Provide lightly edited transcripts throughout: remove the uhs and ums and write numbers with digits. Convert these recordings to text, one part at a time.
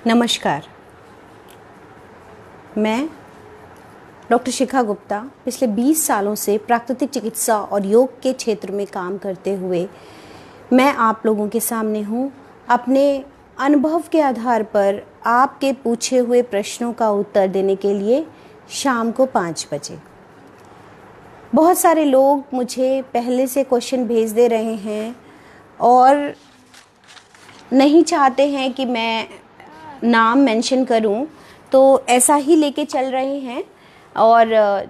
नमस्कार। मैं डॉक्टर शिखा गुप्ता पिछले 20 सालों से प्राकृतिक चिकित्सा और योग के क्षेत्र में काम करते हुए मैं आप लोगों के सामने हूँ। अपने अनुभव के आधार पर आपके पूछे हुए प्रश्नों का उत्तर देने के लिए शाम को 5 बजे। बहुत सारे लोग मुझे पहले से क्वेश्चन भेज दे रहे हैं और नहीं चाहते हैं कि मैं नाम मेंशन करूं, तो ऐसा ही लेके चल रहे हैं। और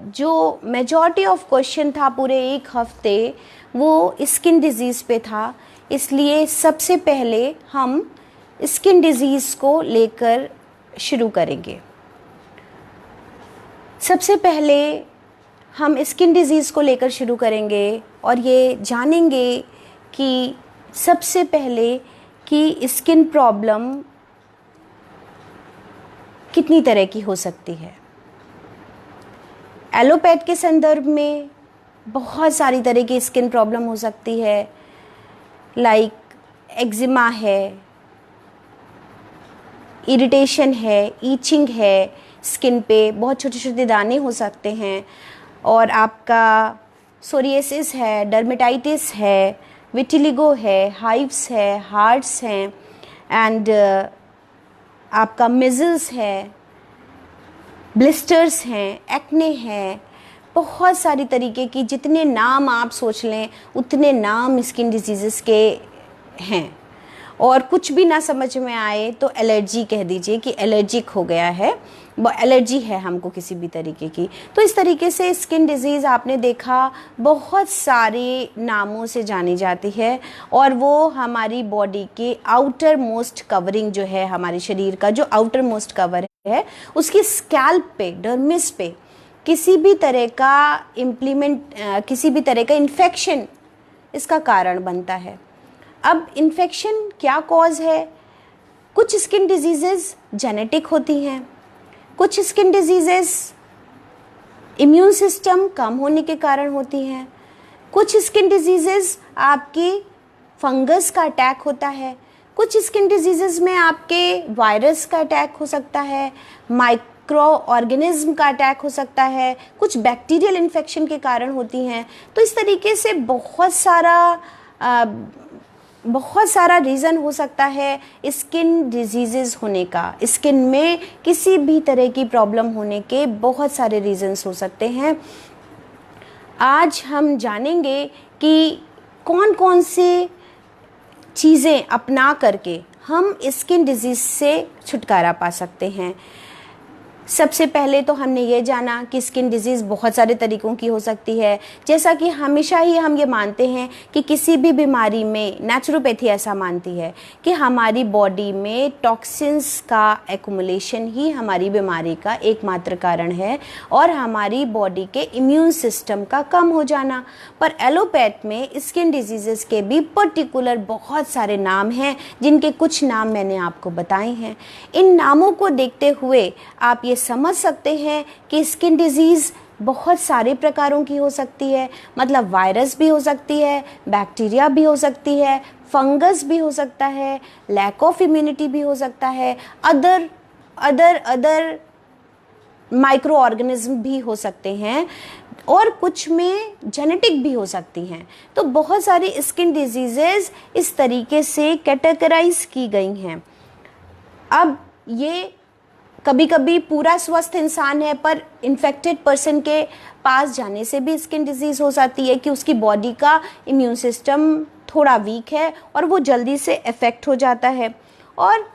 जो मेजॉरिटी ऑफ क्वेश्चन था पूरे एक हफ्ते वो स्किन डिजीज़ पे था, इसलिए सबसे पहले हम स्किन डिजीज़ को लेकर शुरू करेंगे। सबसे पहले हम स्किन डिजीज़ को लेकर शुरू करेंगे और ये जानेंगे कि सबसे पहले कि स्किन प्रॉब्लम कितनी तरह की हो सकती है। एलोपैथ के संदर्भ में बहुत सारी तरह की स्किन प्रॉब्लम हो सकती है, लाइक एक्जिमा है, इरिटेशन है, ईचिंग है, स्किन पे बहुत छोटे छोटे दाने हो सकते हैं, और आपका सोरियासिस है, डर्मेटाइटिस है, विटिलिगो है, हाइव्स है, हार्ट्स हैं, एंड आपका मिज़ल्स है, ब्लिस्टर्स हैं, एक्ने हैं। बहुत सारी तरीके की जितने नाम आप सोच लें उतने नाम स्किन डिजीज़ेस के हैं। और कुछ भी ना समझ में आए तो एलर्जी कह दीजिए कि एलर्जिक हो गया है, एलर्जी है हमको किसी भी तरीके की। तो इस तरीके से स्किन डिजीज़ आपने देखा बहुत सारे नामों से जानी जाती है, और वो हमारी बॉडी के आउटर मोस्ट कवरिंग जो है, हमारे शरीर का जो आउटर मोस्ट कवर है उसकी स्कैल्प पे, डर्मिस पे किसी भी तरह का इन्फेक्शन इसका कारण बनता है। अब इन्फेक्शन क्या कॉज है? कुछ स्किन डिजीज़ेस जेनेटिक होती हैं, कुछ स्किन डिजीज़ेस इम्यून सिस्टम कम होने के कारण होती हैं, कुछ स्किन डिजीज़ेस आपकी फंगस का अटैक होता है, कुछ स्किन डिजीज़ेस में आपके वायरस का अटैक हो सकता है, माइक्रो ऑर्गेनिज्म का अटैक हो सकता है, कुछ बैक्टीरियल इन्फेक्शन के कारण होती हैं। तो इस तरीके से बहुत सारा रीज़न हो सकता है स्किन डिजीज़ेस होने का। स्किन में किसी भी तरह की प्रॉब्लम होने के बहुत सारे रीज़न्स हो सकते हैं। आज हम जानेंगे कि कौन कौन से चीज़ें अपना करके हम स्किन डिजीज़ से छुटकारा पा सकते हैं। सबसे पहले तो हमने ये जाना कि स्किन डिजीज़ बहुत सारे तरीक़ों की हो सकती है। जैसा कि हमेशा ही हम ये मानते हैं कि किसी भी बीमारी में, नेचुरोपैथी ऐसा मानती है कि हमारी बॉडी में टॉक्सिन्स का एक्युमुलेशन ही हमारी बीमारी का एकमात्र कारण है, और हमारी बॉडी के इम्यून सिस्टम का कम हो जाना। पर एलोपैथ में स्किन डिजीज़ के भी पर्टिकुलर बहुत सारे नाम हैं, जिनके कुछ नाम मैंने आपको बताए हैं। इन नामों को देखते हुए आप ये समझ सकते हैं कि स्किन डिजीज़ बहुत सारे प्रकारों की हो सकती है। मतलब वायरस भी हो सकती है, बैक्टीरिया भी हो सकती है, फंगस भी हो सकता है, लैक ऑफ इम्यूनिटी भी हो सकता है, अदर माइक्रो ऑर्गेनिज्म भी हो सकते हैं, और कुछ में जेनेटिक भी हो सकती हैं। तो बहुत सारी स्किन डिजीज़ेस इस तरीके से कैटेगराइज की गई हैं। अब ये कभी कभी पूरा स्वस्थ इंसान है पर इन्फेक्टेड पर्सन के पास जाने से भी स्किन डिजीज़ हो सकती है कि उसकी बॉडी का इम्यून सिस्टम थोड़ा वीक है और वो जल्दी से अफेक्ट हो जाता है। और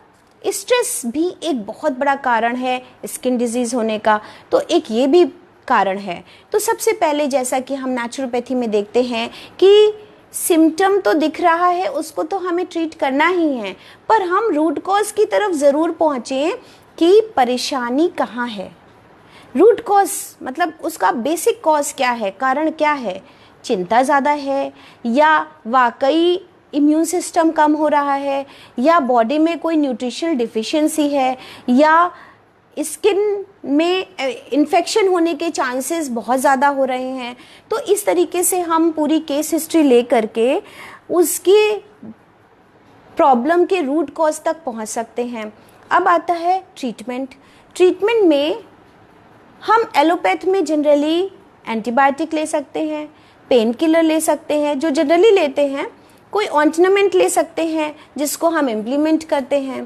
स्ट्रेस भी एक बहुत बड़ा कारण है स्किन डिजीज़ होने का, तो एक ये भी कारण है। तो सबसे पहले जैसा कि हम नेचुरोपैथी में देखते हैं कि सिम्टम तो दिख रहा है, उसको तो हमें ट्रीट करना ही है, पर हम रूट कॉज की तरफ ज़रूर पहुँचें कि परेशानी कहाँ है। रूट कॉज मतलब उसका बेसिक कॉज क्या है, कारण क्या है। चिंता ज़्यादा है, या वाकई इम्यून सिस्टम कम हो रहा है, या बॉडी में कोई न्यूट्रिशनल डिफिशिएंसी है, या स्किन में इन्फेक्शन होने के चांसेस बहुत ज़्यादा हो रहे हैं। तो इस तरीके से हम पूरी केस हिस्ट्री ले करके उसकी प्रॉब्लम के रूट कॉज तक पहुंच सकते हैं। अब आता है ट्रीटमेंट। ट्रीटमेंट में हम एलोपैथ में जनरली एंटीबायोटिक ले सकते हैं, पेन किलर ले सकते हैं जो जनरली लेते हैं, कोई ऑइंटमेंट ले सकते हैं जिसको हम इम्प्लीमेंट करते हैं।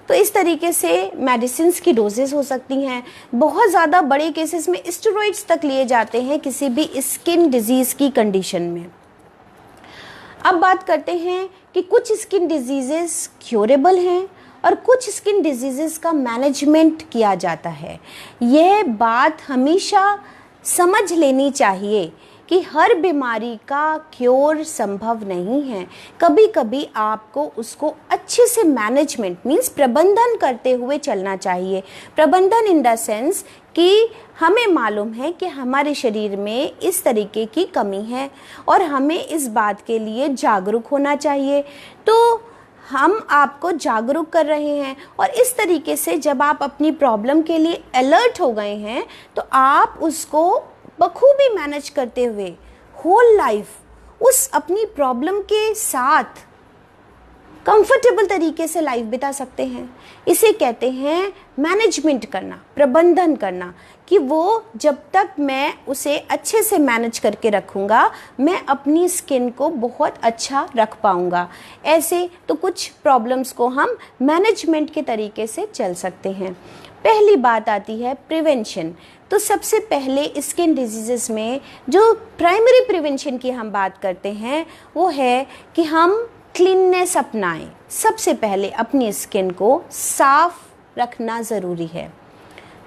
तो इस तरीके से मेडिसिन्स की डोजेस हो सकती हैं। बहुत ज़्यादा बड़े केसेस में स्टेरॉइड्स तक लिए जाते हैं किसी भी स्किन डिजीज़ की कंडीशन में। अब बात करते हैं कि कुछ स्किन डिजीज़ेस क्योरेबल हैं और कुछ स्किन डिजीज़ेस का मैनेजमेंट किया जाता है। यह बात हमेशा समझ लेनी चाहिए कि हर बीमारी का क्योर संभव नहीं है। कभी कभी आपको उसको अच्छे से मैनेजमेंट मीन्स प्रबंधन करते हुए चलना चाहिए। प्रबंधन इन द सेंस कि हमें मालूम है कि हमारे शरीर में इस तरीके की कमी है और हमें इस बात के लिए जागरूक होना चाहिए। तो हम आपको जागरूक कर रहे हैं और इस तरीके से जब आप अपनी प्रॉब्लम के लिए अलर्ट हो गए हैं तो आप उसको बखूबी मैनेज करते हुए होल लाइफ उस अपनी प्रॉब्लम के साथ कंफर्टेबल तरीके से लाइफ बिता सकते हैं। इसे कहते हैं मैनेजमेंट करना, प्रबंधन करना, कि वो जब तक मैं उसे अच्छे से मैनेज करके रखूँगा मैं अपनी स्किन को बहुत अच्छा रख पाऊँगा। ऐसे तो कुछ प्रॉब्लम्स को हम मैनेजमेंट के तरीके से चल सकते हैं। पहली बात आती है प्रिवेंशन। तो सबसे पहले स्किन डिजीज़ेस में जो प्राइमरी प्रिवेंशन की हम बात करते हैं वो है कि हम क्लीननेस अपनाएं। सबसे पहले अपनी स्किन को साफ रखना ज़रूरी है।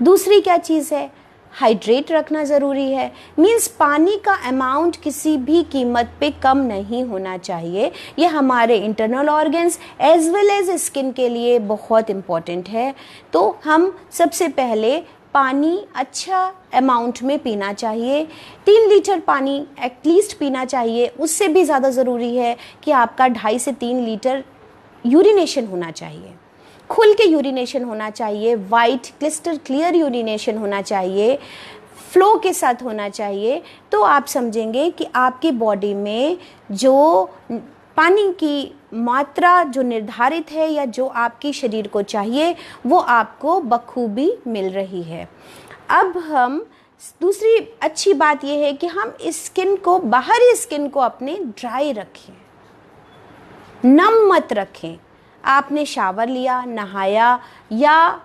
दूसरी क्या चीज़ है, हाइड्रेट रखना ज़रूरी है। मीन्स पानी का अमाउंट किसी भी कीमत पे कम नहीं होना चाहिए। ये हमारे internal organs as well as skin के लिए बहुत इम्पॉर्टेंट है। तो हम सबसे पहले पानी अच्छा अमाउंट में पीना चाहिए। 3 लीटर पानी एटलीस्ट पीना चाहिए। उससे भी ज़्यादा ज़रूरी है कि आपका 2.5 से 3 लीटर यूरिनेशन होना चाहिए, खुल के यूरिनेशन होना चाहिए, वाइट क्लिस्टर क्लियर यूरिनेशन होना चाहिए, फ्लो के साथ होना चाहिए। तो आप समझेंगे कि आपकी बॉडी में जो पानी की मात्रा जो निर्धारित है या जो आपकी शरीर को चाहिए वो आपको बखूबी मिल रही है। अब हम दूसरी अच्छी बात यह है कि हम स्किन को, बाहरी स्किन को अपने ड्राई रखें, नम मत रखें। आपने शावर लिया, नहाया या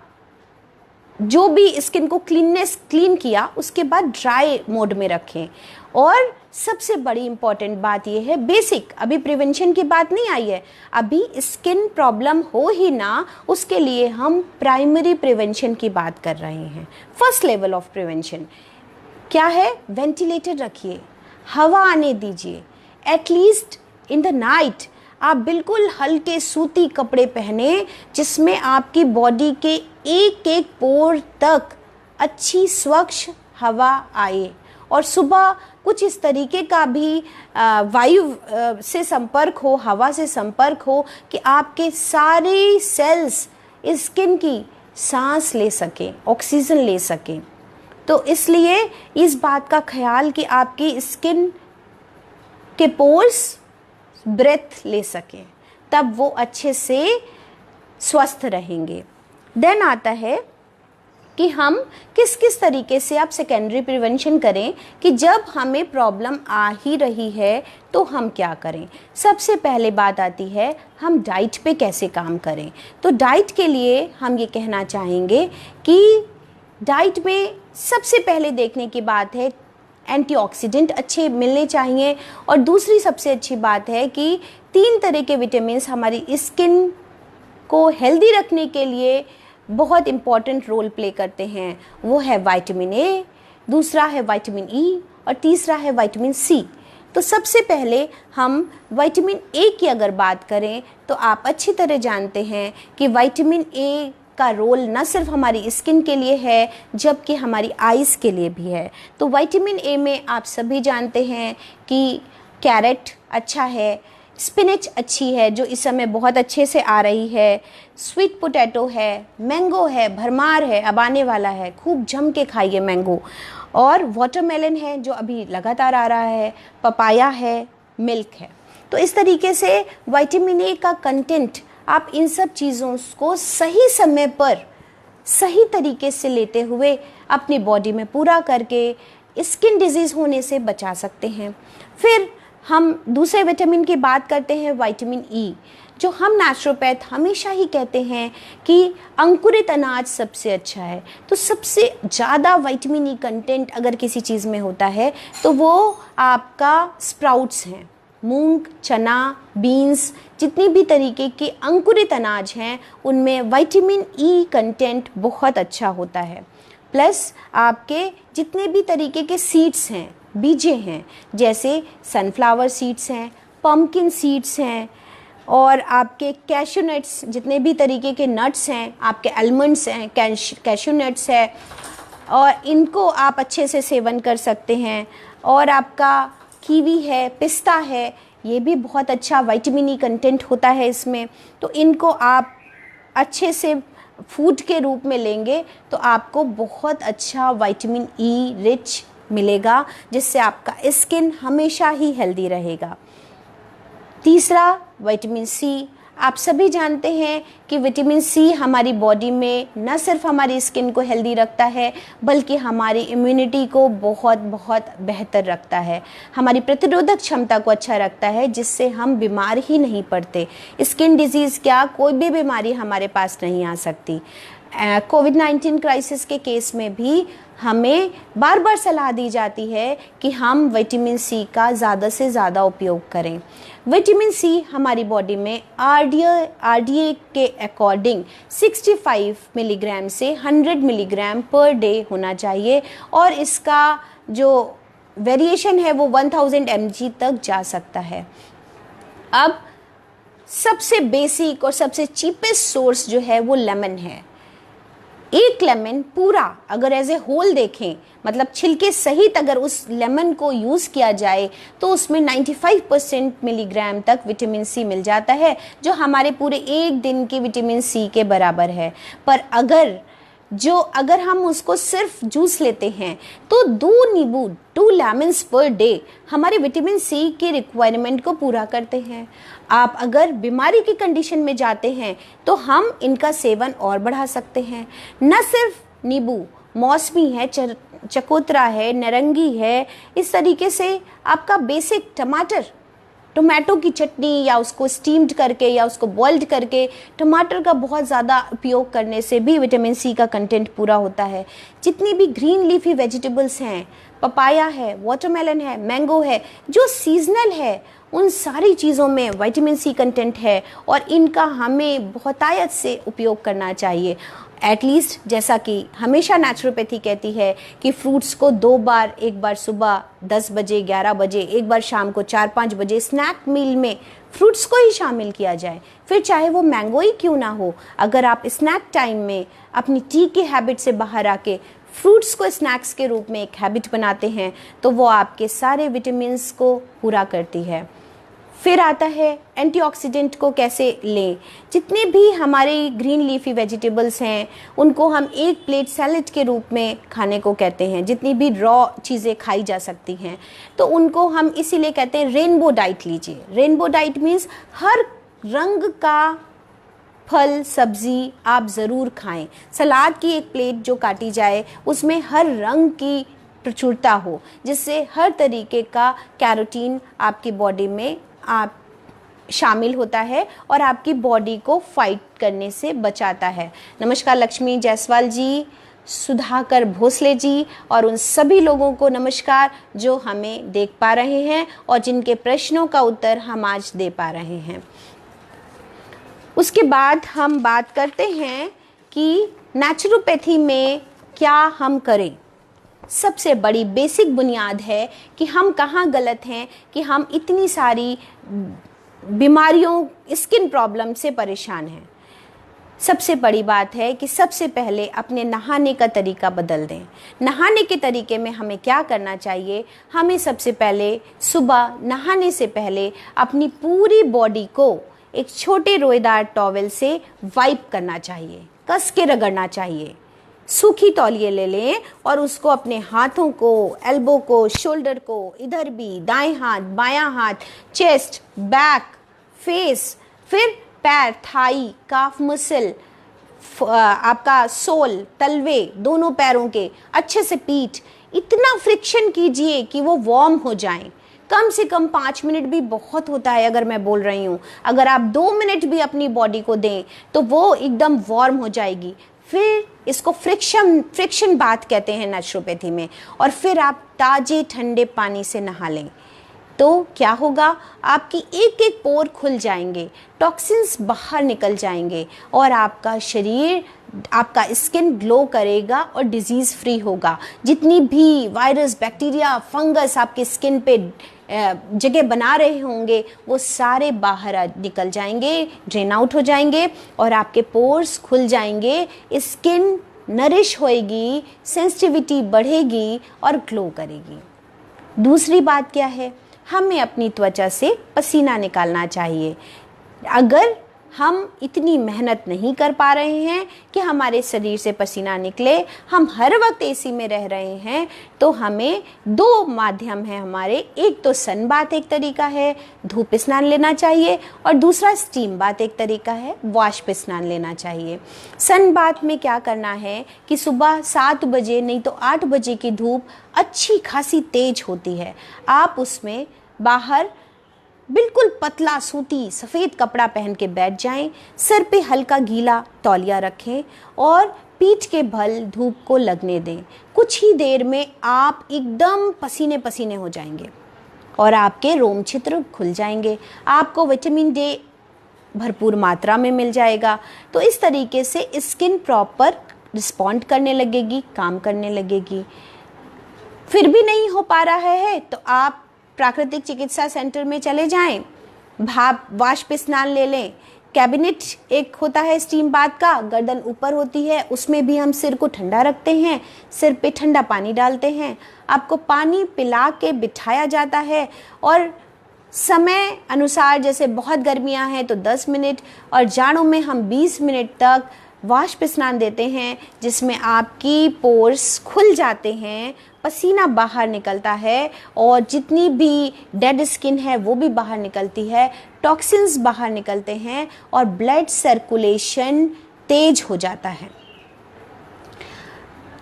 जो भी स्किन को क्लीन किया उसके बाद ड्राई मोड में रखें। और सबसे बड़ी इंपॉर्टेंट बात यह है, बेसिक, अभी प्रिवेंशन की बात नहीं आई है, अभी स्किन प्रॉब्लम हो ही ना उसके लिए हम प्राइमरी प्रिवेंशन की बात कर रहे हैं। फर्स्ट लेवल ऑफ प्रिवेंशन क्या है, वेंटिलेटर रखिए, हवा आने दीजिए। एटलीस्ट इन द नाइट आप बिल्कुल हल्के सूती कपड़े पहने जिसमें आपकी बॉडी के एक एक पोर तक अच्छी स्वच्छ हवा आए। और सुबह कुछ इस तरीके का भी वायु से संपर्क हो, हवा से संपर्क हो कि आपके सारे सेल्स स्किन की सांस ले सकें, ऑक्सीजन ले सकें। तो इसलिए इस बात का ख्याल कि आपकी स्किन के पोर्स ब्रेथ ले सकें, तब वो अच्छे से स्वस्थ रहेंगे। देन आता है कि हम किस किस तरीके से आप सेकेंडरी प्रिवेंशन करें कि जब हमें प्रॉब्लम आ ही रही है तो हम क्या करें। सबसे पहले बात आती है हम डाइट पे कैसे काम करें। तो डाइट के लिए हम ये कहना चाहेंगे कि डाइट में सबसे पहले देखने की बात है एंटीऑक्सीडेंट अच्छे मिलने चाहिए। और दूसरी सबसे अच्छी बात है कि 3 तरह के विटामिन हमारी स्किन को हेल्दी रखने के लिए बहुत इम्पॉर्टेंट रोल प्ले करते हैं। वो है विटामिन ए, दूसरा है विटामिन ई और तीसरा है विटामिन सी। तो सबसे पहले हम विटामिन ए की अगर बात करें तो आप अच्छी तरह जानते हैं कि विटामिन ए का रोल न सिर्फ हमारी स्किन के लिए है जबकि हमारी आइज़ के लिए भी है। तो विटामिन ए में आप सभी जानते हैं कि कैरेट अच्छा है, स्पिनच अच्छी है जो इस समय बहुत अच्छे से आ रही है, स्वीट पोटैटो है, मैंगो है, भरमार है, अब आने वाला है, खूब जम के खाइए मैंगो, और वाटरमेलन है जो अभी लगातार आ रहा है, पपाया है, मिल्क है। तो इस तरीके से विटामिन ए का कंटेंट आप इन सब चीज़ों को सही समय पर सही तरीके से लेते हुए अपनी बॉडी में पूरा करके स्किन डिजीज़ होने से बचा सकते हैं। फिर हम दूसरे विटामिन की बात करते हैं, विटामिन ई, जो हम नेचुरोपैथ हमेशा ही कहते हैं कि अंकुरित अनाज सबसे अच्छा है। तो सबसे ज़्यादा विटामिन ई कंटेंट अगर किसी चीज़ में होता है तो वो आपका स्प्राउट्स हैं, मूंग, चना, बीन्स, जितनी भी तरीके के अंकुरित अनाज हैं उनमें विटामिन ई कंटेंट बहुत अच्छा होता है। प्लस आपके जितने भी तरीके के सीड्स हैं, बीजे हैं, जैसे सनफ्लावर सीड्स हैं, पम्पकिन सीड्स हैं, और आपके कैशू नट्स, जितने भी तरीके के नट्स हैं, आपके आलमंड्स हैं, कैशू नट्स है, और इनको आप अच्छे से सेवन कर सकते हैं। और आपका कीवी है, पिस्ता है, ये भी बहुत अच्छा विटामिन ई कंटेंट होता है इसमें। तो इनको आप अच्छे से फूड के रूप में लेंगे तो आपको बहुत अच्छा विटामिन ई रिच मिलेगा, जिससे आपका स्किन हमेशा ही हेल्दी रहेगा। तीसरा, विटामिन सी। आप सभी जानते हैं कि विटामिन सी हमारी बॉडी में न सिर्फ हमारी स्किन को हेल्दी रखता है बल्कि हमारी इम्यूनिटी को बहुत बहुत बेहतर रखता है, हमारी प्रतिरोधक क्षमता को अच्छा रखता है, जिससे हम बीमार ही नहीं पड़ते। स्किन डिजीज़ क्या, कोई भी बीमारी हमारे पास नहीं आ सकती। कोविड-19 क्राइसिस के केस में भी हमें बार बार सलाह दी जाती है कि हम विटामिन सी का ज़्यादा से ज़्यादा उपयोग करें। विटामिन सी हमारी बॉडी में आरडीए के अकॉर्डिंग 65 मिलीग्राम से 100 मिलीग्राम पर डे होना चाहिए, और इसका जो वेरिएशन है वो 1000 mg तक जा सकता है। अब सबसे बेसिक और सबसे चीपेस्ट सोर्स जो है वो लेमन है। एक लेमन पूरा अगर एज ए होल देखें, मतलब छिलके सहित अगर उस लेमन को यूज़ किया जाए तो उसमें 95% मिलीग्राम तक विटामिन सी मिल जाता है, जो हमारे पूरे एक दिन के विटामिन सी के बराबर है। पर अगर हम उसको सिर्फ जूस लेते हैं तो 2 नींबू, 2 लेमन्स पर डे हमारे विटामिन सी के रिक्वायरमेंट को पूरा करते हैं। आप अगर बीमारी की कंडीशन में जाते हैं तो हम इनका सेवन और बढ़ा सकते हैं। न सिर्फ नींबू, मौसमी है, चकोतरा है, नारंगी है, इस तरीके से आपका बेसिक टमाटो की चटनी, या उसको स्टीम्ड करके या उसको बॉइल्ड करके टमाटर का बहुत ज़्यादा उपयोग करने से भी विटामिन सी का कंटेंट पूरा होता है। जितनी भी ग्रीन लीफी वेजिटेबल्स हैं, पपाया है, वाटरमेलन है, मैंगो है, जो सीजनल है, उन सारी चीज़ों में विटामिन सी कंटेंट है और इनका हमें बहुतायत से उपयोग करना चाहिए। एटलीस्ट जैसा कि हमेशा नेचुरोपैथी कहती है कि फ्रूट्स को 2 बार, एक बार सुबह 10 बजे, 11 बजे, एक बार शाम को 4-5 बजे स्नैक मील में फ्रूट्स को ही शामिल किया जाए। फिर चाहे वो मैंगो ही क्यों ना हो, अगर आप स्नैक टाइम में अपनी टी की हैबिट से बाहर आके फ्रूट्स को स्नैक्स के रूप में एक हैबिट बनाते हैं तो वो आपके सारे विटामिन्स को पूरा करती है। फिर आता है एंटीऑक्सीडेंट को कैसे लें। जितने भी हमारे ग्रीन लीफी वेजिटेबल्स हैं उनको हम एक प्लेट सैलेड के रूप में खाने को कहते हैं। जितनी भी रॉ चीज़ें खाई जा सकती हैं तो उनको हम इसीलिए कहते हैं रेनबो डाइट लीजिए। रेनबो डाइट मीन्स हर रंग का फल सब्ज़ी आप ज़रूर खाएं। सलाद की एक प्लेट जो काटी जाए उसमें हर रंग की प्रचुरता हो, जिससे हर तरीके का कैरोटीन आपकी बॉडी में आप शामिल होता है और आपकी बॉडी को फाइट करने से बचाता है। नमस्कार लक्ष्मी जायसवाल जी, सुधाकर भोसले जी और उन सभी लोगों को नमस्कार जो हमें देख पा रहे हैं और जिनके प्रश्नों का उत्तर हम आज दे पा रहे हैं। उसके बाद हम बात करते हैं कि नेचुरोपैथी में क्या हम करें। सबसे बड़ी बेसिक बुनियाद है कि हम कहाँ गलत हैं कि हम इतनी सारी बीमारियों, स्किन प्रॉब्लम से परेशान हैं। सबसे बड़ी बात है कि सबसे पहले अपने नहाने का तरीका बदल दें। नहाने के तरीके में हमें क्या करना चाहिए, हमें सबसे पहले सुबह नहाने से पहले अपनी पूरी बॉडी को एक छोटे रोएदार टॉवेल से वाइप करना चाहिए, कस के रगड़ना चाहिए। सूखी तौलिए ले लें और उसको अपने हाथों को, एल्बो को, शोल्डर को, इधर भी दाएं हाथ, बायां हाथ, चेस्ट, बैक, फेस, फिर पैर, थाई, काफ मसल, आपका सोल, तलवे दोनों पैरों के, अच्छे से पीठ, इतना फ्रिक्शन कीजिए कि वो वार्म हो जाएं। कम से कम 5 मिनट भी बहुत होता है। अगर मैं बोल रही हूँ, अगर आप 2 मिनट भी अपनी बॉडी को दें तो वो एकदम वार्म हो जाएगी। फिर इसको फ्रिक्शन बाथ कहते हैं नेचुरोपैथी में। और फिर आप ताजे ठंडे पानी से नहा लें तो क्या होगा, आपकी एक एक पोर खुल जाएंगे, टॉक्सिन्स बाहर निकल जाएंगे और आपका शरीर, आपका स्किन ग्लो करेगा और डिजीज़ फ्री होगा। जितनी भी वायरस, बैक्टीरिया, फंगस आपके स्किन पे जगह बना रहे होंगे वो सारे बाहर निकल जाएंगे, ड्रेन आउट हो जाएंगे और आपके पोर्स खुल जाएंगे, स्किन नरिश होएगी, सेंसिटिविटी बढ़ेगी और ग्लो करेगी। दूसरी बात क्या है, हमें अपनी त्वचा से पसीना निकालना चाहिए। अगर हम इतनी मेहनत नहीं कर पा रहे हैं कि हमारे शरीर से पसीना निकले, हम हर वक्त एसी में रह रहे हैं, तो हमें 2 माध्यम है हमारे। एक तो सन बाथ एक तरीका है, धूप स्नान लेना चाहिए, और दूसरा स्टीम बाथ एक तरीका है, वाष्प स्नान लेना चाहिए। सन बाथ में क्या करना है कि सुबह 7 बजे नहीं तो 8 बजे की धूप अच्छी खासी तेज होती है, आप उसमें बाहर बिल्कुल पतला सूती सफ़ेद कपड़ा पहन के बैठ जाएं, सर पे हल्का गीला तौलिया रखें और पीठ के बल धूप को लगने दें। कुछ ही देर में आप एकदम पसीने पसीने हो जाएंगे और आपके रोम छिद्र खुल जाएंगे, आपको विटामिन डी भरपूर मात्रा में मिल जाएगा। तो इस तरीके से स्किन प्रॉपर रिस्पॉन्ड करने लगेगी, काम करने लगेगी। फिर भी नहीं हो पा रहा है तो आप प्राकृतिक चिकित्सा सेंटर में चले जाएं, भाप वाष्प स्नान ले लें। कैबिनेट एक होता है स्टीम बाथ का, गर्दन ऊपर होती है, उसमें भी हम सिर को ठंडा रखते हैं, सिर पे ठंडा पानी डालते हैं, आपको पानी पिला के बिठाया जाता है और समय अनुसार, जैसे बहुत गर्मियां हैं तो 10 मिनट और जाड़ों में हम 20 मिनट तक वाष्प स्नान देते हैं, जिसमें आपकी पोर्स खुल जाते हैं, पसीना बाहर निकलता है और जितनी भी डेड स्किन है वो भी बाहर निकलती है, टॉक्सिन्स बाहर निकलते हैं और ब्लड सर्कुलेशन तेज हो जाता है।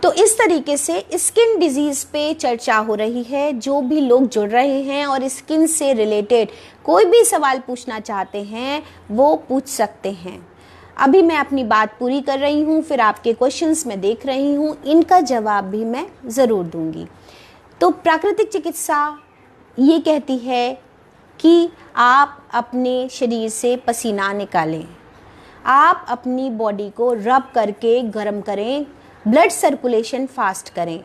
तो इस तरीके से स्किन डिजीज़ पे चर्चा हो रही है। जो भी लोग जुड़ रहे हैं और स्किन से रिलेटेड कोई भी सवाल पूछना चाहते हैं वो पूछ सकते हैं। अभी मैं अपनी बात पूरी कर रही हूँ, फिर आपके क्वेश्चंस मैं देख रही हूँ, इनका जवाब भी मैं ज़रूर दूंगी। तो प्राकृतिक चिकित्सा ये कहती है कि आप अपने शरीर से पसीना निकालें, आप अपनी बॉडी को रब करके गर्म करें, ब्लड सर्कुलेशन फास्ट करें।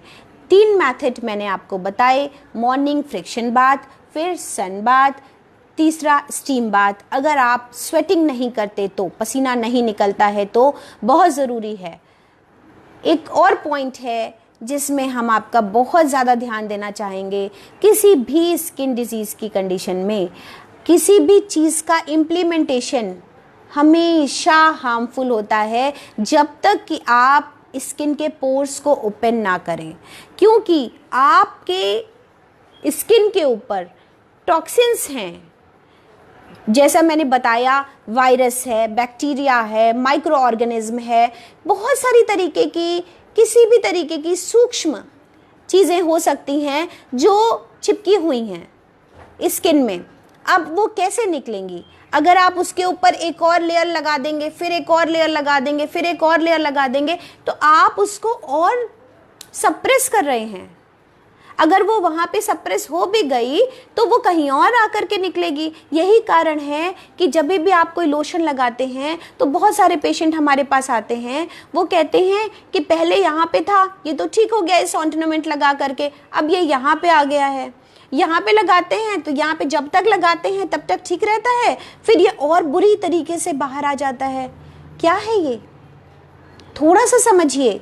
3 मेथड मैंने आपको बताए, मॉर्निंग फ्रिक्शन बाथ, फिर सन बाथ, तीसरा स्टीम बाथ। अगर आप स्वेटिंग नहीं करते तो, पसीना नहीं निकलता है तो बहुत ज़रूरी है। एक और पॉइंट है जिसमें हम आपका बहुत ज़्यादा ध्यान देना चाहेंगे, किसी भी स्किन डिजीज़ की कंडीशन में किसी भी चीज़ का इम्प्लीमेंटेशन हमेशा हार्मफुल होता है जब तक कि आप स्किन के पोर्स को ओपन ना करें, क्योंकि आपके स्किन के ऊपर टॉक्सिन्स हैं। जैसा मैंने बताया, वायरस है, बैक्टीरिया है, माइक्रो ऑर्गेनिज्म है, बहुत सारी तरीके की, किसी भी तरीके की सूक्ष्म चीज़ें हो सकती हैं जो चिपकी हुई हैं स्किन में। अब वो कैसे निकलेंगी? अगर आप उसके ऊपर एक और लेयर लगा देंगे, फिर एक और लेयर लगा देंगे, फिर एक और लेयर लगा देंगे, तो आप उसको और सप्रेस कर रहे हैं। अगर वो वहाँ पे सप्रेस हो भी गई तो वो कहीं और आकर के निकलेगी। यही कारण है कि जब भी आप कोई लोशन लगाते हैं तो बहुत सारे पेशेंट हमारे पास आते हैं, वो कहते हैं कि पहले यहाँ पे था, ये तो ठीक हो गया इस ऑइंटमेंट लगा करके, अब ये यहाँ पे आ गया है। यहाँ पे लगाते हैं तो यहाँ पे जब तक लगाते हैं तब तक ठीक रहता है, फिर ये और बुरी तरीके से बाहर आ जाता है। क्या है ये? थोड़ा सा समझिए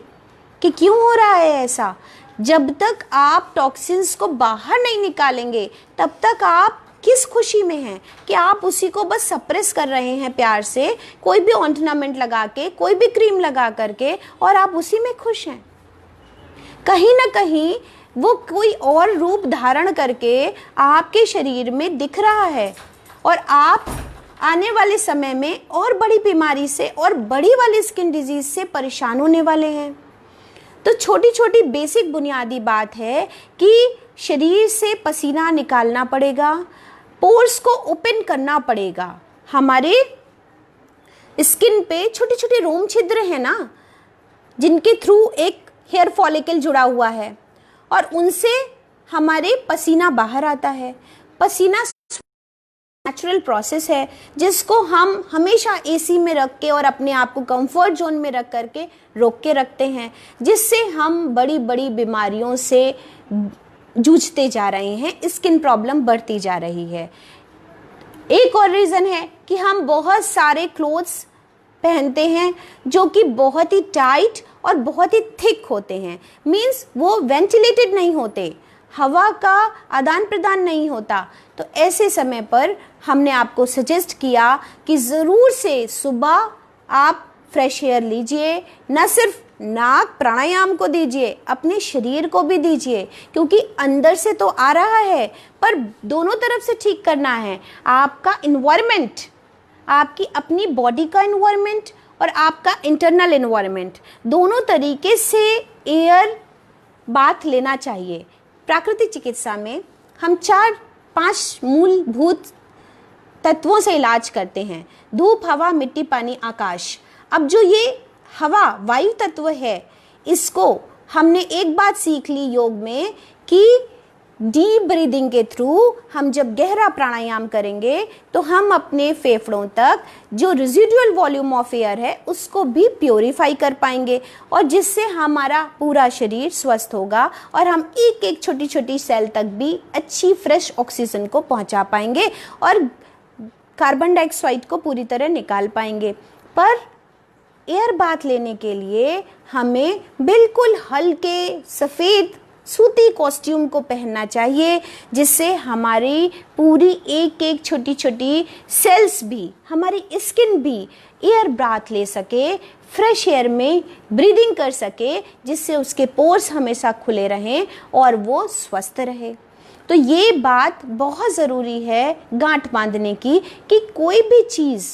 कि क्यों हो रहा है ऐसा। जब तक आप टॉक्सिन्स को बाहर नहीं निकालेंगे तब तक आप किस खुशी में हैं कि आप उसी को बस सप्रेस कर रहे हैं प्यार से, कोई भी ऑइंटमेंट लगा के, कोई भी क्रीम लगा करके, और आप उसी में खुश हैं। कहीं ना कहीं वो कोई और रूप धारण करके आपके शरीर में दिख रहा है और आप आने वाले समय में और बड़ी बीमारी से और बड़ी वाली स्किन डिजीज से परेशान होने वाले हैं। तो छोटी छोटी बेसिक बुनियादी बात है कि शरीर से पसीना निकालना पड़ेगा, पोर्स को ओपन करना पड़ेगा। हमारे स्किन पे छोटे छोटे रोम छिद्र हैं ना, जिनके थ्रू एक हेयर फॉलिकल जुड़ा हुआ है और उनसे हमारे पसीना बाहर आता है। पसीना नेचुरल प्रोसेस है जिसको हम हमेशा एसी में रख के और अपने आप को कंफर्ट जोन में रख करके रोक के रखते हैं, जिससे हम बड़ी बड़ी बीमारियों से जूझते जा रहे हैं, स्किन प्रॉब्लम बढ़ती जा रही है। एक और रीज़न है कि हम बहुत सारे क्लोथ्स पहनते हैं जो कि बहुत ही टाइट और बहुत ही थिक होते हैं, मीन्स वो वेंटिलेटेड नहीं होते, हवा का आदान प्रदान नहीं होता। तो ऐसे समय पर हमने आपको सजेस्ट किया कि ज़रूर से सुबह आप फ्रेश एयर लीजिए, न सिर्फ नाक प्राणायाम को दीजिए, अपने शरीर को भी दीजिए, क्योंकि अंदर से तो आ रहा है पर दोनों तरफ से ठीक करना है। आपका इन्वायरमेंट, आपकी अपनी बॉडी का इन्वायरमेंट और आपका इंटरनल इन्वायरमेंट, दोनों तरीके से एयर बाथ लेना चाहिए। प्राकृतिक चिकित्सा में हम 4-5 मूलभूत तत्वों से इलाज करते हैं: धूप, हवा, मिट्टी, पानी, आकाश। अब जो ये हवा वायु तत्व है, इसको हमने एक बात सीख ली योग में कि डीप ब्रीदिंग के थ्रू हम जब गहरा प्राणायाम करेंगे तो हम अपने फेफड़ों तक जो रेजिडुअल वॉल्यूम ऑफ एयर है उसको भी प्योरीफाई कर पाएंगे, और जिससे हमारा पूरा शरीर स्वस्थ होगा और हम एक एक छोटी छोटी सेल तक भी अच्छी फ्रेश ऑक्सीजन को पहुंचा पाएंगे और कार्बन डाइऑक्साइड को पूरी तरह निकाल पाएंगे। पर एयर बाथ लेने के लिए हमें बिल्कुल हल्के सफ़ेद सूती कॉस्ट्यूम को पहनना चाहिए, जिससे हमारी पूरी एक एक छोटी छोटी सेल्स भी, हमारी स्किन भी एयर बाथ ले सके, फ्रेश एयर में ब्रीदिंग कर सके, जिससे उसके पोर्स हमेशा खुले रहें और वो स्वस्थ रहे। तो ये बात बहुत ज़रूरी है गांठ बांधने की कि कोई भी चीज़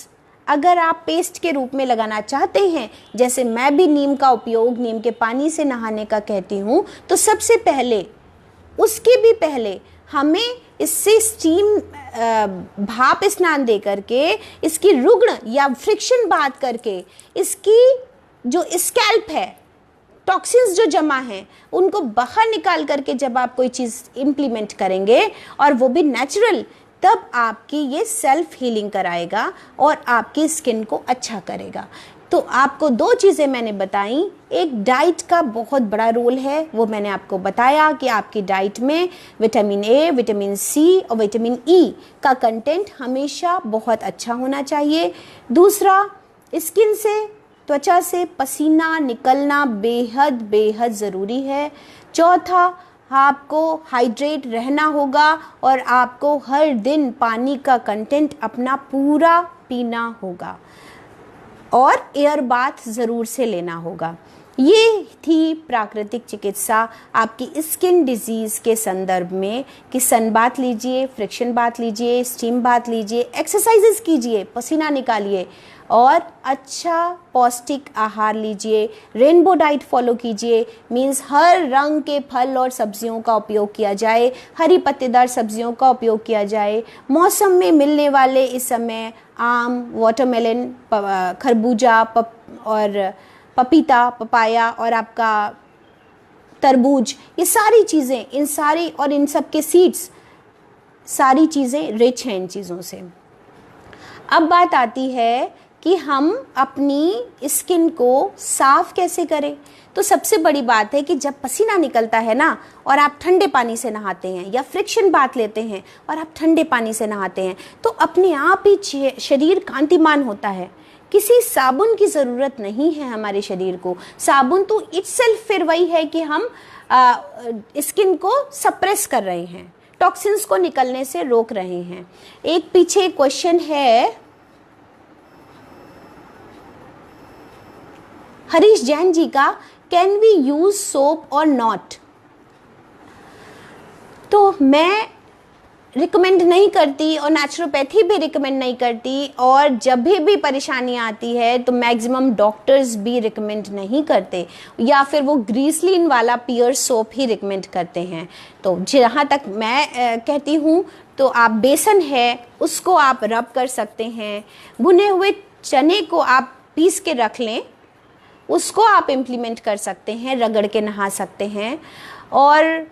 अगर आप पेस्ट के रूप में लगाना चाहते हैं, जैसे मैं भी नीम का उपयोग नीम के पानी से नहाने का कहती हूँ, तो सबसे पहले, उसके भी पहले हमें इससे स्टीम भाप स्नान दे करके, इसकी रुग्ण या फ्रिक्शन बात करके, इसकी जो स्कैल्प है, टॉक्सिन्स जो जमा हैं उनको बाहर निकाल करके जब आप कोई चीज़ इम्प्लीमेंट करेंगे और वो भी नेचुरल, तब आपकी ये सेल्फ हीलिंग कराएगा और आपकी स्किन को अच्छा करेगा। तो आपको 2 चीज़ें मैंने बताई। एक, डाइट का बहुत बड़ा रोल है, वो मैंने आपको बताया कि आपकी डाइट में विटामिन ए, विटामिन सी और विटामिन ई का कंटेंट हमेशा बहुत अच्छा होना चाहिए। दूसरा, स्किन से, त्वचा से पसीना निकलना बेहद बेहद ज़रूरी है। चौथा, आपको हाइड्रेट रहना होगा और आपको हर दिन पानी का कंटेंट अपना पूरा पीना होगा और एयर बाथ ज़रूर से लेना होगा। ये थी प्राकृतिक चिकित्सा आपकी स्किन डिजीज़ के संदर्भ में कि सन बाथ लीजिए, फ्रिक्शन बाथ लीजिए, स्टीम बाथ लीजिए, एक्सरसाइजेस कीजिए, पसीना निकालिए और अच्छा पौष्टिक आहार लीजिए, रेनबो डाइट फॉलो कीजिए, मीन्स हर रंग के फल और सब्जियों का उपयोग किया जाए, हरी पत्तेदार सब्जियों का उपयोग किया जाए। मौसम में मिलने वाले इस समय आम, वाटरमेलन, खरबूजा और पपीता, पपाया और आपका तरबूज, ये सारी चीज़ें, इन सारी और इन सब के सीड्स, सारी चीज़ें रिच हैं इन चीज़ों से। अब बात आती है कि हम अपनी स्किन को साफ़ कैसे करें। तो सबसे बड़ी बात है कि जब पसीना निकलता है ना और आप ठंडे पानी से नहाते हैं या फ्रिक्शन बाथ लेते हैं और आप ठंडे पानी से नहाते हैं, तो अपने आप ही शरीर कांतिमान होता है। किसी साबुन की ज़रूरत नहीं है हमारे शरीर को। साबुन तो इटसेल्फ फिर वही है कि हम स्किन को सप्रेस कर रहे हैं, टॉक्सिन्स को निकलने से रोक रहे हैं। एक पीछे क्वेश्चन है हरीश जैन जी का, कैन वी यूज सोप और नॉट। तो मैं रिकमेंड नहीं करती और नेचुरोपैथी भी रिकमेंड नहीं करती, और जब भी परेशानी आती है तो मैक्सिमम डॉक्टर्स भी रिकमेंड नहीं करते, या फिर वो ग्रीसलिन वाला पियर सोप ही रिकमेंड करते हैं। तो जहाँ तक मैं कहती हूँ तो आप बेसन है उसको आप रब कर सकते हैं, भुने हुए चने को आप पीस के रख लें, उसको आप इम्प्लीमेंट कर सकते हैं, रगड़ के नहा सकते हैं। और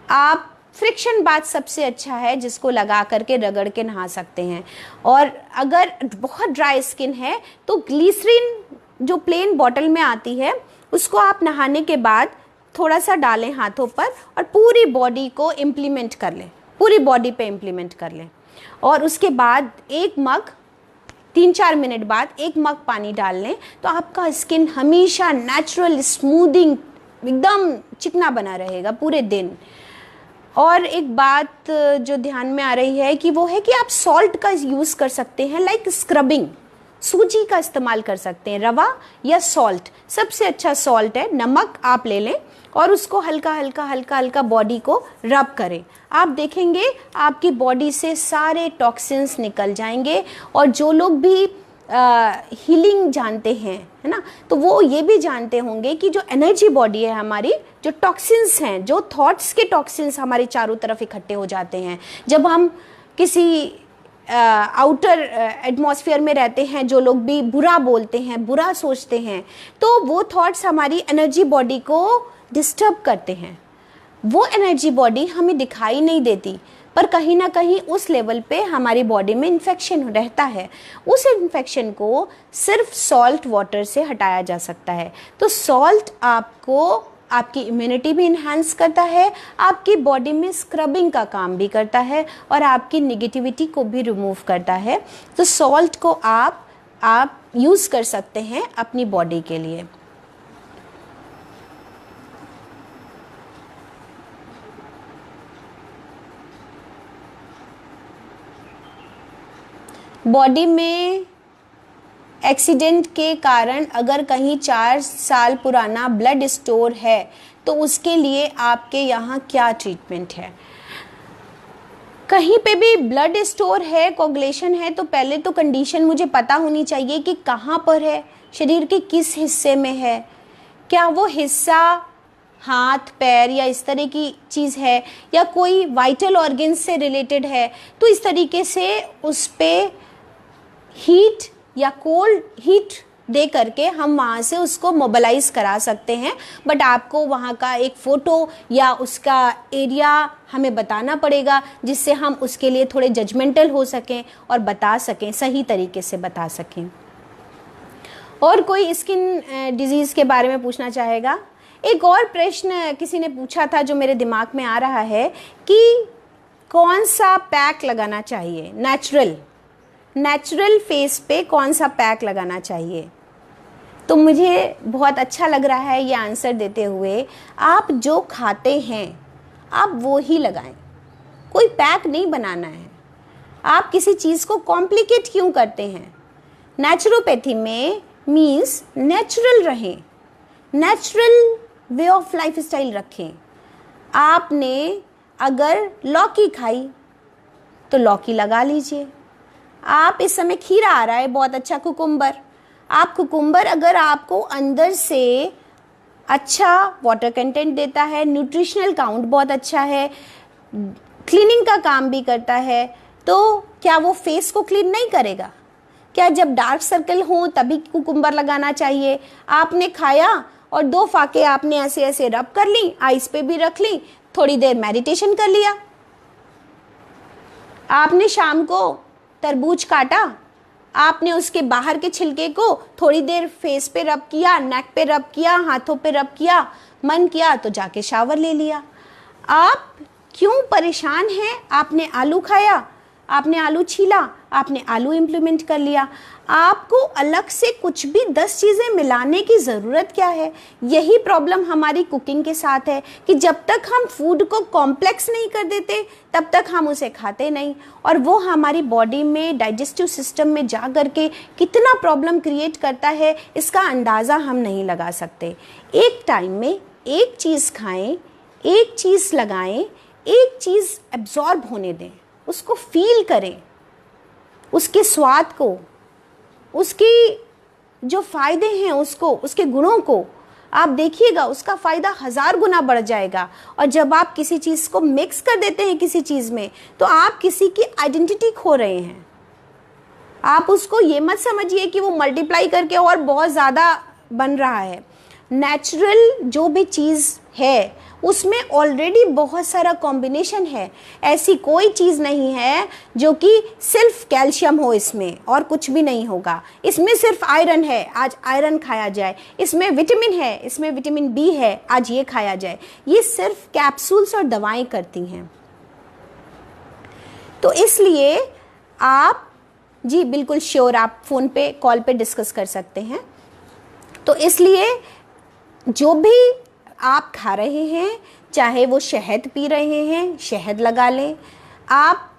आप फ्रिक्शन बाथ सबसे अच्छा है जिसको लगा करके रगड़ के नहा सकते हैं। और अगर बहुत ड्राई स्किन है तो ग्लिसरीन जो प्लेन बॉटल में आती है उसको आप नहाने के बाद थोड़ा सा डालें हाथों पर और पूरी बॉडी को इम्प्लीमेंट कर लें, पूरी बॉडी पे इम्प्लीमेंट कर लें। और उसके बाद 1 मग 3-4 मिनट बाद 1 मग पानी डाल लें तो आपका स्किन हमेशा नेचुरल स्मूदिंग एकदम चिकना बना रहेगा पूरे दिन। और एक बात जो ध्यान में आ रही है कि वो है कि आप सॉल्ट का यूज़ कर सकते हैं, लाइक स्क्रबिंग, सूजी का इस्तेमाल कर सकते हैं, रवा या सॉल्ट। सबसे अच्छा सॉल्ट है, नमक आप ले लें और उसको हल्का हल्का बॉडी को रब करें। आप देखेंगे आपकी बॉडी से सारे टॉक्सिन्स निकल जाएंगे। और जो लोग भी हीलिंग जानते हैं, है ना, तो वो ये भी जानते होंगे कि जो एनर्जी बॉडी है हमारी, जो टॉक्सिन्स हैं, जो थॉट्स के टॉक्सिन्स हमारे चारों तरफ इकट्ठे हो जाते हैं, जब हम किसी आउटर एटमॉस्फेयर में रहते हैं, जो लोग भी बुरा बोलते हैं, बुरा सोचते हैं, तो वो थॉट्स हमारी एनर्जी बॉडी को डिस्टर्ब करते हैं। वो एनर्जी बॉडी हमें दिखाई नहीं देती, पर कहीं ना कहीं उस लेवल पे हमारी बॉडी में इन्फेक्शन रहता है। उस इन्फेक्शन को सिर्फ सॉल्ट वाटर से हटाया जा सकता है। तो सॉल्ट आपको आपकी इम्यूनिटी भी इन्हांस करता है, आपकी बॉडी में स्क्रबिंग का काम भी करता है और आपकी निगेटिविटी को भी रिमूव करता है। तो सॉल्ट को आप यूज़ कर सकते हैं अपनी बॉडी के लिए। बॉडी में एक्सीडेंट के कारण अगर कहीं 4 साल पुराना ब्लड स्टोर है तो उसके लिए आपके यहाँ क्या ट्रीटमेंट है। कहीं पे भी ब्लड स्टोर है, कोगुलेशन है, तो पहले तो कंडीशन मुझे पता होनी चाहिए कि कहाँ पर है, शरीर के किस हिस्से में है, क्या वो हिस्सा हाथ पैर या इस तरह की चीज़ है या कोई वाइटल ऑर्गन से रिलेटेड है। तो इस तरीके से उस पर हीट या कोल्ड हीट दे करके हम वहाँ से उसको मोबिलाइज करा सकते हैं। बट आपको वहाँ का एक फ़ोटो या उसका एरिया हमें बताना पड़ेगा, जिससे हम उसके लिए थोड़े जजमेंटल हो सकें और बता सकें, सही तरीके से बता सकें। और कोई स्किन डिजीज़ के बारे में पूछना चाहेगा? एक और प्रश्न किसी ने पूछा था जो मेरे दिमाग में आ रहा है कि कौन सा पैक लगाना चाहिए, नेचुरल फेस पे कौन सा पैक लगाना चाहिए। तो मुझे बहुत अच्छा लग रहा है ये आंसर देते हुए, आप जो खाते हैं आप वो ही लगाएं, कोई पैक नहीं बनाना है। आप किसी चीज़ को कॉम्प्लिकेट क्यों करते हैं? नेचुरोपैथी में मीन्स नेचुरल रहें, natural way of life style रखें। आपने अगर लौकी खाई तो लौकी लगा लीजिए। आप इस समय खीरा आ रहा है बहुत अच्छा, कुकुम्बर, आप कुकुम्बर अगर आपको अंदर से अच्छा वाटर कंटेंट देता है, न्यूट्रिशनल काउंट बहुत अच्छा है, क्लीनिंग का काम भी करता है, तो क्या वो फेस को क्लीन नहीं करेगा? क्या जब डार्क सर्कल हो तभी कुकुम्बर लगाना चाहिए? आपने खाया और 2 फाके आपने ऐसे ऐसे रब कर ली, आइस पे भी रख ली, थोड़ी देर मेडिटेशन कर लिया। आपने शाम को तरबूज काटा, आपने उसके बाहर के छिलके को थोड़ी देर फेस पे रब किया, नेक पे रब किया, हाथों पे रब किया, मन किया तो जाके शावर ले लिया। आप क्यों परेशान हैं? आपने आलू खाया, आपने आलू छीला, आपने आलू इम्प्लीमेंट कर लिया। आपको अलग से कुछ भी 10 चीज़ें मिलाने की ज़रूरत क्या है? यही प्रॉब्लम हमारी कुकिंग के साथ है कि जब तक हम फूड को कॉम्प्लेक्स नहीं कर देते तब तक हम उसे खाते नहीं, और वो हमारी बॉडी में डाइजेस्टिव सिस्टम में जा कर के कितना प्रॉब्लम क्रिएट करता है इसका अंदाज़ा हम नहीं लगा सकते। एक टाइम में एक चीज़ खाएं, एक चीज़ लगाएं, एक चीज़ एब्जॉर्ब होने दें, उसको फील करें, उसके स्वाद को, उसकी जो फ़ायदे हैं उसको, उसके गुणों को आप देखिएगा, उसका फ़ायदा 1000 गुना बढ़ जाएगा। और जब आप किसी चीज़ को मिक्स कर देते हैं किसी चीज़ में, तो आप किसी की आइडेंटिटी खो रहे हैं। आप उसको ये मत समझिए कि वो मल्टीप्लाई करके और बहुत ज़्यादा बन रहा है। नेचुरल जो भी चीज़ है उसमें ऑलरेडी बहुत सारा कॉम्बिनेशन है। ऐसी कोई चीज़ नहीं है जो कि सिर्फ कैल्शियम हो इसमें और कुछ भी नहीं होगा। इसमें सिर्फ आयरन है, आज आयरन खाया जाए। इसमें विटामिन है, इसमें विटामिन बी है, आज ये खाया जाए। ये सिर्फ कैप्सूल्स और दवाएं करती हैं। तो इसलिए आप जी बिल्कुल श्योर, आप फ़ोन पे कॉल पे डिस्कस कर सकते हैं। तो इसलिए जो भी आप खा रहे हैं, चाहे वो शहद पी रहे हैं, शहद लगा लें। आप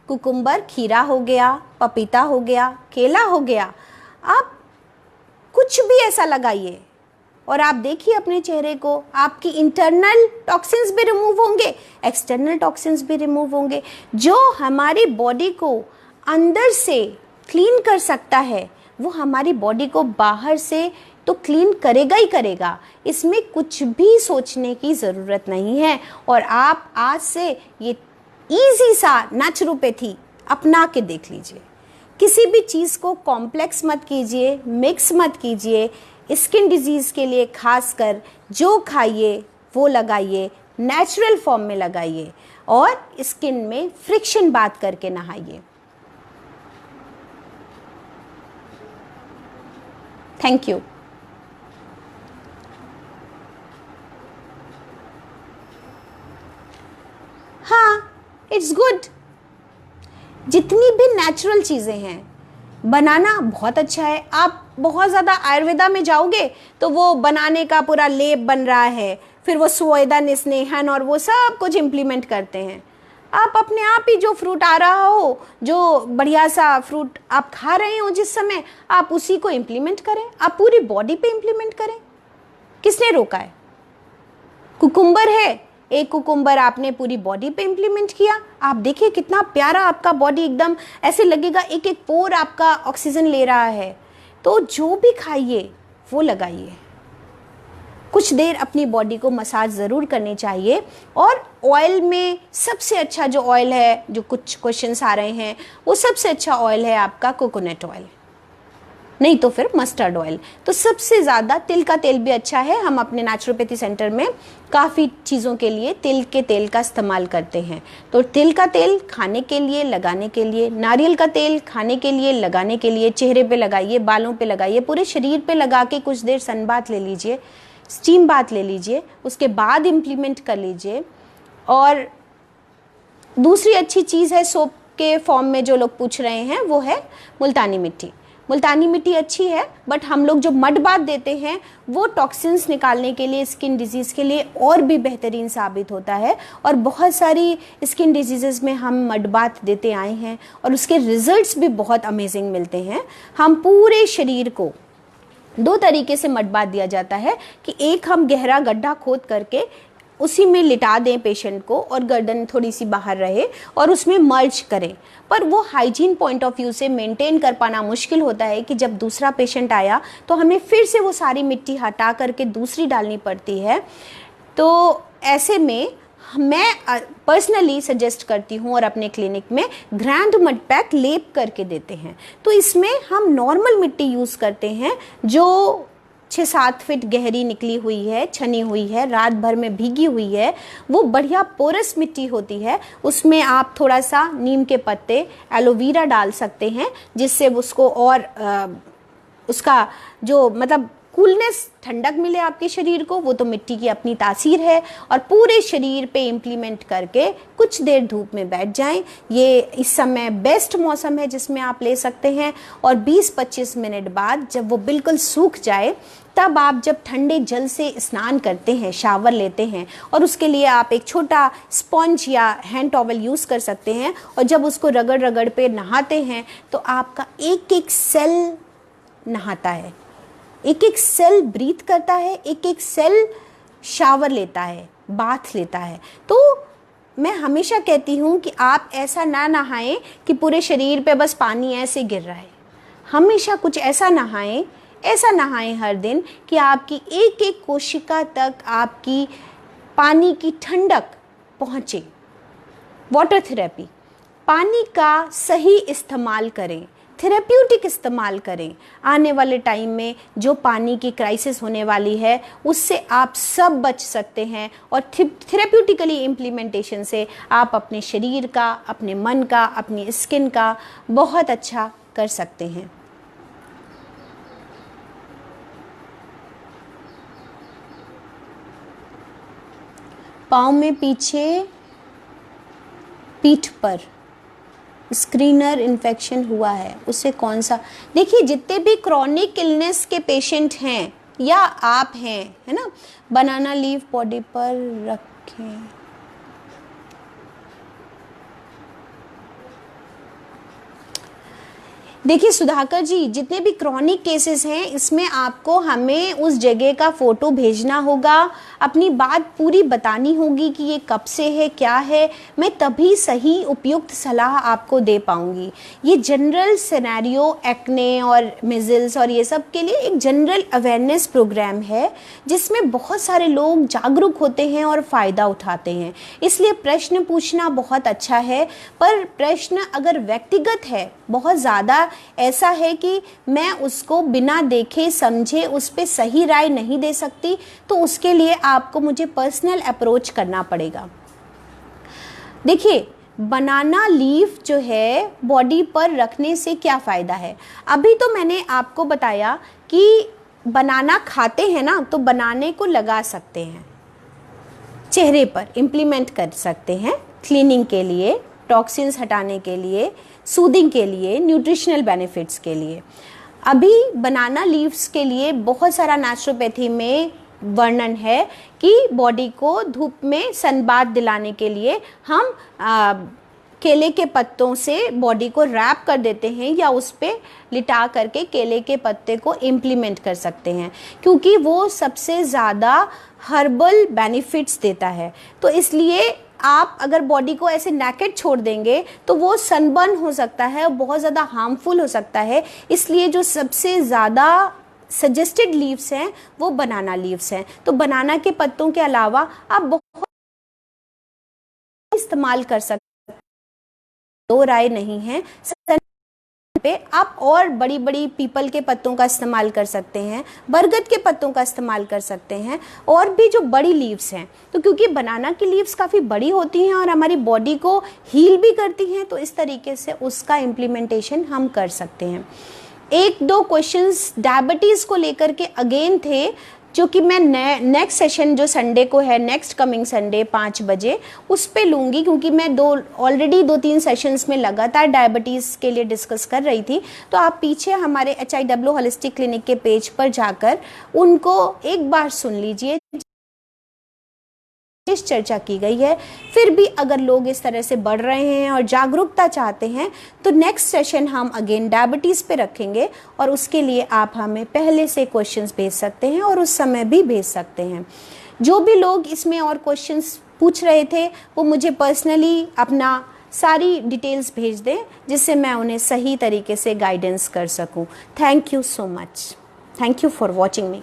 कुकुम्बर, खीरा हो गया, पपीता हो गया, केला हो गया, आप कुछ भी ऐसा लगाइए और आप देखिए अपने चेहरे को, आपकी इंटरनल टॉक्सिन्स भी रिमूव होंगे, एक्सटर्नल टॉक्सिन्स भी रिमूव होंगे। जो हमारी बॉडी को अंदर से क्लीन कर सकता है, वो हमारी बॉडी को बाहर से तो क्लीन करेगा ही करेगा। इसमें कुछ भी सोचने की ज़रूरत नहीं है। और आप आज से ये इजी सा नेचुरोपैथी अपना के देख लीजिए। किसी भी चीज़ को कॉम्प्लेक्स मत कीजिए, मिक्स मत कीजिए। स्किन डिजीज़ के लिए खासकर जो खाइए वो लगाइए, नेचुरल फॉर्म में लगाइए और स्किन में फ्रिक्शन बात करके नहाइए। Thank you. हाँ, इट्स गुड। जितनी भी नेचुरल चीज़ें हैं, बनाना बहुत अच्छा है। आप बहुत ज़्यादा आयुर्वेदा में जाओगे तो वो बनाने का पूरा लेप बन रहा है, फिर वो स्वेदन, स्नेहन और वो सब कुछ इम्प्लीमेंट करते हैं। आप अपने आप ही जो फ्रूट आ रहा हो, जो बढ़िया सा फ्रूट आप खा रहे हो जिस समय, आप उसी को इम्प्लीमेंट करें, आप पूरी बॉडी पे इम्प्लीमेंट करें। किसने रोका है? कुकुम्बर है, एक कुकुम्बर आपने पूरी बॉडी पे इम्प्लीमेंट किया, आप देखिए कितना प्यारा आपका बॉडी, एकदम ऐसे लगेगा एक एक पोर आपका ऑक्सीजन ले रहा है। तो जो भी खाइए वो लगाइए। कुछ देर अपनी बॉडी को मसाज ज़रूर करनी चाहिए। और ऑयल में सबसे अच्छा जो ऑयल है, जो कुछ क्वेश्चंस आ रहे हैं, वो सबसे अच्छा ऑयल है आपका कोकोनट ऑयल, नहीं तो फिर मस्टर्ड ऑयल। तो सबसे ज़्यादा तिल का तेल भी अच्छा है। हम अपने नेचुरोपैथी सेंटर में काफ़ी चीज़ों के लिए तिल के तेल का इस्तेमाल करते हैं। तो तिल का तेल खाने के लिए, लगाने के लिए, नारियल का तेल खाने के लिए, लगाने के लिए, चेहरे पे लगाइए, बालों पे लगाइए, पूरे शरीर पे लगा के कुछ देर सन बाथ ले लीजिए, स्टीम बाथ ले लीजिए, उसके बाद इम्प्लीमेंट कर लीजिए। और दूसरी अच्छी चीज़ है सोप के फॉर्म में जो लोग पूछ रहे हैं, वो है मुल्तानी मिट्टी। मुल्तानी मिट्टी अच्छी है, बट हम लोग जो मड बाथ देते हैं वो टॉक्सिन्स निकालने के लिए, स्किन डिजीज़ के लिए और भी बेहतरीन साबित होता है। और बहुत सारी स्किन डिजीज़ में हम मड बाथ देते आए हैं और उसके रिजल्ट्स भी बहुत अमेजिंग मिलते हैं। हम पूरे शरीर को 2 तरीके से मड बाथ दिया जाता है कि एक हम गहरा गड्ढा खोद करके उसी में लिटा दें पेशेंट को और गर्दन थोड़ी सी बाहर रहे और उसमें मर्ज करें। पर वो हाइजीन पॉइंट ऑफ व्यू से मेंटेन कर पाना मुश्किल होता है कि जब दूसरा पेशेंट आया तो हमें फिर से वो सारी मिट्टी हटा करके दूसरी डालनी पड़ती है। तो ऐसे में मैं पर्सनली सजेस्ट करती हूँ और अपने क्लिनिक में ग्रैंड मड पैक लेप करके देते हैं। तो इसमें हम नॉर्मल मिट्टी यूज़ करते हैं जो 6-7 फीट गहरी निकली हुई है, छनी हुई है, रात भर में भीगी हुई है, वो बढ़िया पोरस मिट्टी होती है। उसमें आप थोड़ा सा नीम के पत्ते, एलोवेरा डाल सकते हैं जिससे उसको और उसका जो मतलब कूलनेस, ठंडक मिले आपके शरीर को। वो तो मिट्टी की अपनी तासीर है। और पूरे शरीर पे इम्प्लीमेंट करके कुछ देर धूप में बैठ जाएं। ये इस समय बेस्ट मौसम है जिसमें आप ले सकते हैं। और 20-25 मिनट बाद जब वो बिल्कुल सूख जाए, तब आप जब ठंडे जल से स्नान करते हैं, शावर लेते हैं, और उसके लिए आप एक छोटा स्पंज या हैंड टॉवल यूज़ कर सकते हैं। और जब उसको रगड़ रगड़ पे नहाते हैं तो आपका एक एक सेल नहाता है, एक एक सेल ब्रीथ करता है, एक एक सेल शावर लेता है, बाथ लेता है। तो मैं हमेशा कहती हूँ कि आप ऐसा ना नहाएं कि पूरे शरीर पे बस पानी ऐसे गिर रहा है। हमेशा कुछ ऐसा नहाएं, ऐसा नहाएं हर दिन कि आपकी एक एक कोशिका तक आपकी पानी की ठंडक पहुँचे। वाटर थेरेपी, पानी का सही इस्तेमाल करें, थेरेप्यूटिक इस्तेमाल करें। आने वाले टाइम में जो पानी की क्राइसिस होने वाली है उससे आप सब बच सकते हैं, और थेरेप्यूटिकली इम्प्लीमेंटेशन से आप अपने शरीर का, अपने मन का, अपनी स्किन का बहुत अच्छा कर सकते हैं। पाँव में पीछे, पीठ पर स्क्रीनर इन्फेक्शन हुआ है, उससे कौन सा? देखिए, जितने भी क्रॉनिक इलनेस के पेशेंट हैं या आप हैं, है ना, बनाना लीफ बॉडी पर रखें। देखिए सुधाकर जी, जितने भी क्रॉनिक केसेस हैं इसमें आपको हमें उस जगह का फ़ोटो भेजना होगा, अपनी बात पूरी बतानी होगी कि ये कब से है, क्या है, मैं तभी सही उपयुक्त सलाह आपको दे पाऊँगी। ये जनरल सिनेरियो एक्ने और मिज़ल्स और ये सब के लिए एक जनरल अवेयरनेस प्रोग्राम है जिसमें बहुत सारे लोग जागरूक होते हैं और फ़ायदा उठाते हैं। इसलिए प्रश्न पूछना बहुत अच्छा है, पर प्रश्न अगर व्यक्तिगत है, बहुत ज़्यादा ऐसा है कि मैं उसको बिना देखे समझे उस पर सही राय नहीं दे सकती, तो उसके लिए आपको मुझे पर्सनल अप्रोच करना पड़ेगा। देखिए, बनाना लीफ जो है बॉडी पर रखने से क्या फ़ायदा है? अभी तो मैंने आपको बताया कि बनाना खाते हैं ना, तो बनाने को लगा सकते हैं, चेहरे पर इम्प्लीमेंट कर सकते हैं, क्लीनिंग के लिए, टॉक्सिन्स हटाने के लिए, सूदिंग के लिए, न्यूट्रिशनल बेनिफिट्स के लिए। अभी बनाना लीव्स के लिए बहुत सारा नेचुरोपैथी में वर्णन है कि बॉडी को धूप में सनबाथ दिलाने के लिए हम केले के पत्तों से बॉडी को रैप कर देते हैं या उस पर लिटा करके केले के पत्ते को इम्प्लीमेंट कर सकते हैं, क्योंकि वो सबसे ज़्यादा हर्बल बेनिफिट्स देता है। तो इसलिए आप अगर बॉडी को ऐसे नेकेड छोड़ देंगे तो वो सनबर्न हो सकता है और बहुत ज़्यादा हार्मफुल हो सकता है। इसलिए जो सबसे ज़्यादा सजेस्टेड लीव्स हैं वो बनाना लीव्स हैं। तो बनाना के पत्तों के अलावा आप बहुत इस्तेमाल कर सकते हैं, दो राय नहीं है। पे आप और बड़ी बड़ी पीपल के पत्तों का इस्तेमाल कर सकते हैं, बरगद के पत्तों का इस्तेमाल कर सकते हैं, और भी जो बड़ी लीव्स हैं। तो क्योंकि बनाना की लीव्स काफ़ी बड़ी होती हैं और हमारी बॉडी को हील भी करती हैं, तो इस तरीके से उसका इम्प्लीमेंटेशन हम कर सकते हैं। एक दो क्वेश्चंस डायबिटीज़ को लेकर के अगेन थे, जो कि मैं नेक्स्ट सेशन जो संडे को है, नेक्स्ट कमिंग संडे 5 बजे उस पे लूँगी, क्योंकि मैं ऑलरेडी 2-3 सेशंस में लगातार डायबिटीज़ के लिए डिस्कस कर रही थी। तो आप पीछे हमारे HIW होलिस्टिक क्लिनिक के पेज पर जाकर उनको एक बार सुन लीजिए, इस चर्चा की गई है। फिर भी अगर लोग इस तरह से बढ़ रहे हैं और जागरूकता चाहते हैं तो नेक्स्ट सेशन हम अगेन डायबिटीज़ पे रखेंगे, और उसके लिए आप हमें पहले से क्वेश्चंस भेज सकते हैं और उस समय भी भेज सकते हैं। जो भी लोग इसमें और क्वेश्चंस पूछ रहे थे वो मुझे पर्सनली अपना सारी डिटेल्स भेज दें, जिससे मैं उन्हें सही तरीके से गाइडेंस कर सकूं। Thank you so much. Thank you for watching me.